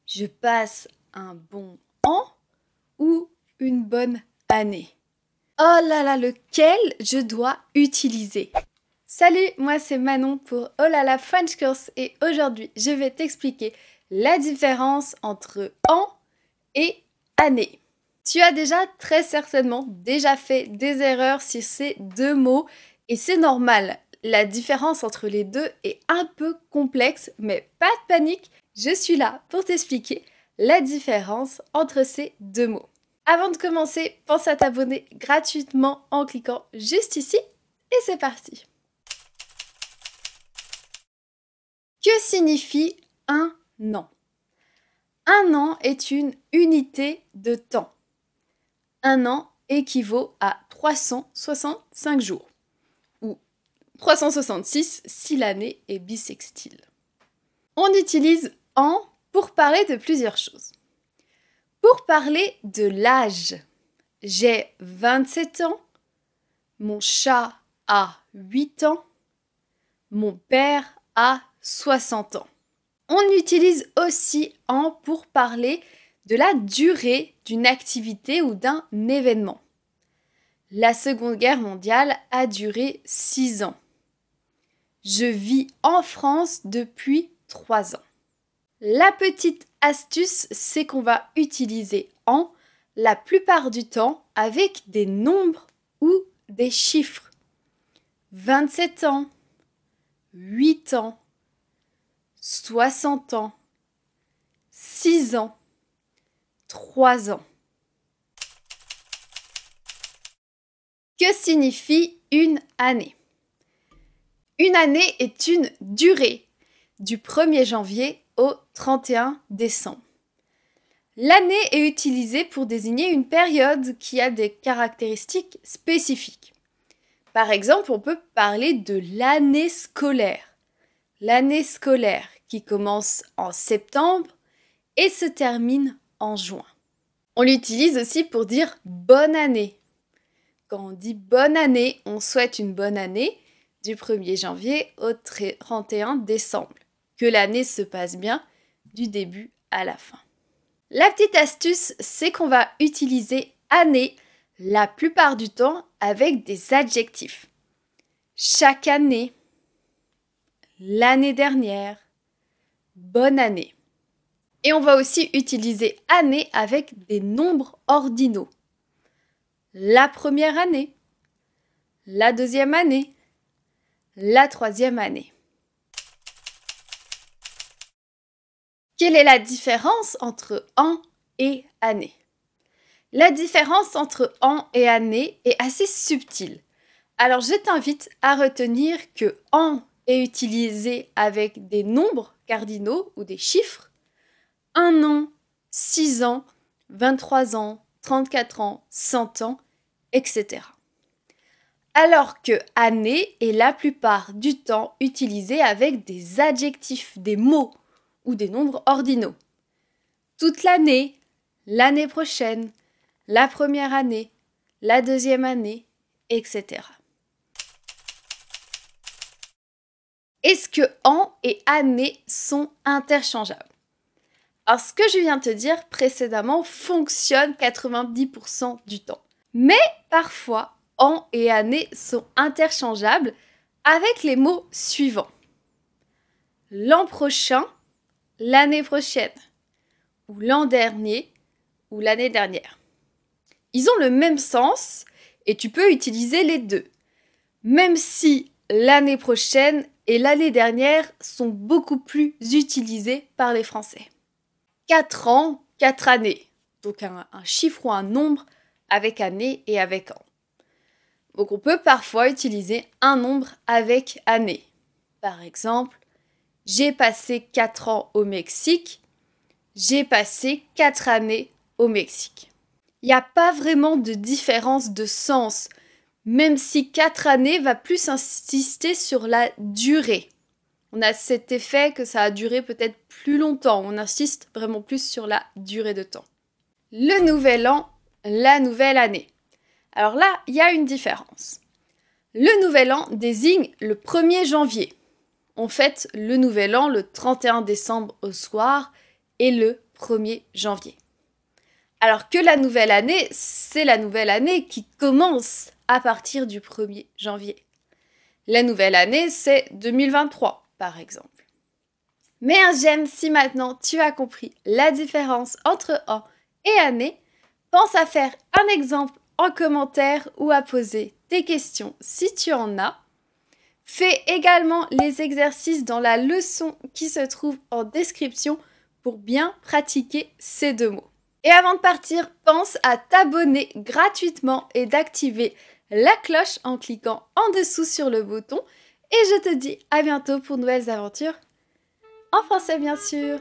Je passe un bon an ou une bonne année? Oh là là, lequel je dois utiliser? Salut, moi c'est Manon pour Oh là là French Course et aujourd'hui je vais t'expliquer la différence entre an et année. Tu as déjà très certainement fait des erreurs sur ces deux mots et c'est normal. La différence entre les deux est un peu complexe, mais pas de panique, je suis là pour t'expliquer la différence entre ces deux mots. Avant de commencer, pense à t'abonner gratuitement en cliquant juste ici et c'est parti. Que signifie un an? Un an est une unité de temps. Un an équivaut à 365 jours, ou 366 si l'année est bissextile. On utilise an pour parler de plusieurs choses. Pour parler de l'âge, j'ai 27 ans, mon chat a 8 ans, mon père a 60 ans. On utilise aussi an pour parler de la durée d'une activité ou d'un événement. La Seconde Guerre mondiale a duré 6 ans. Je vis en France depuis 3 ans. La petite astuce, c'est qu'on va utiliser an la plupart du temps avec des nombres ou des chiffres. 27 ans, 8 ans, 60 ans, 6 ans, 3 ans. Que signifie une année? Une année est une durée du 1er janvier au 31 décembre. L'année est utilisée pour désigner une période qui a des caractéristiques spécifiques. Par exemple, on peut parler de l'année scolaire. L'année scolaire qui commence en septembre et se termine en juin. On l'utilise aussi pour dire bonne année. Quand on dit bonne année, on souhaite une bonne année du 1er janvier au 31 décembre. Que l'année se passe bien du début à la fin. La petite astuce, c'est qu'on va utiliser année la plupart du temps avec des adjectifs. Chaque année, l'année dernière, bonne année. Et on va aussi utiliser année avec des nombres ordinaux. La première année, la deuxième année, la troisième année. Quelle est la différence entre an et année? La différence entre an et année est assez subtile. Alors je t'invite à retenir que an est utilisé avec des nombres cardinaux ou des chiffres. 1 an, 6 ans, 23 ans, 34 ans, 100 ans, etc. Alors que année est la plupart du temps utilisé avec des adjectifs, des mots ou des nombres ordinaux. Toute l'année, l'année prochaine, la première année, la deuxième année, etc. Est-ce que an et année sont interchangeables? Alors, ce que je viens de te dire précédemment fonctionne 90% du temps. Mais parfois, an et année sont interchangeables avec les mots suivants. L'an prochain, l'année prochaine, ou l'an dernier, ou l'année dernière. Ils ont le même sens et tu peux utiliser les deux. Même si l'année prochaine et l'année dernière sont beaucoup plus utilisés par les Français. 4 ans, 4 années. Donc un chiffre ou un nombre avec année et avec an. Donc on peut parfois utiliser un nombre avec année. Par exemple, j'ai passé 4 ans au Mexique. J'ai passé 4 années au Mexique. Il n'y a pas vraiment de différence de sens, même si 4 années va plus insister sur la durée. On a cet effet que ça a duré peut-être plus longtemps. On insiste vraiment plus sur la durée de temps. Le nouvel an, la nouvelle année. Alors là, il y a une différence. Le nouvel an désigne le 1er janvier. On fête le nouvel an le 31 décembre au soir et le 1er janvier. Alors que la nouvelle année, c'est la nouvelle année qui commence à partir du 1er janvier. La nouvelle année, c'est 2023, par exemple. Mets un j'aime si maintenant tu as compris la différence entre an et année. Pense à faire un exemple en commentaire ou à poser tes questions si tu en as. Fais également les exercices dans la leçon qui se trouve en description pour bien pratiquer ces 2 mots. Et avant de partir, pense à t'abonner gratuitement et d'activer la cloche en cliquant en dessous sur le bouton. Et je te dis à bientôt pour de nouvelles aventures, en français bien sûr.